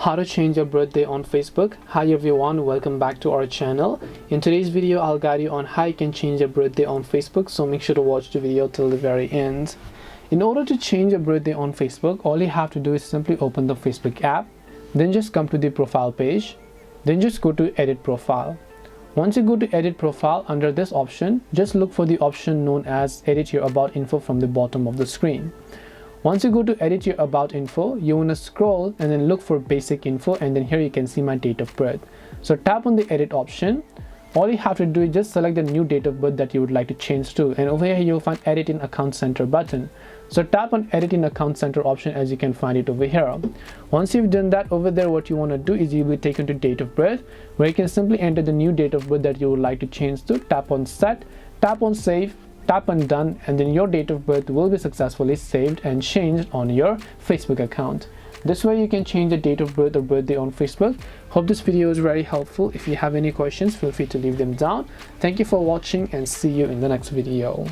how to change your birthday on Facebook. Hi everyone, welcome back to our channel. In today's video I'll guide you on how you can change your birthday on Facebook, so make sure to watch the video till the very end. In order to change your birthday on Facebook, all you have to do is simply open the Facebook app, then just come to the profile page, then just go to edit profile. Once you go to edit profile, under this option just look for the option known as edit your about info from the bottom of the screen. Once you go to edit your about info, you want to scroll and then look for basic info, and then here you can see my date of birth. So tap on the edit option. All you have to do is just select the new date of birth that you would like to change to, and over here you'll find edit in account center button. So tap on edit in account center option, as you can find it over here. Once you've done that, over there what you want to do is you'll be taken to date of birth, where you can simply enter the new date of birth that you would like to change to. Tap on set, tap on save, tap on done, and then your date of birth will be successfully saved and changed on your Facebook account. This way you can change the date of birth or birthday on Facebook. Hope this video is very helpful. If you have any questions, feel free to leave them down. Thank you for watching and see you in the next video.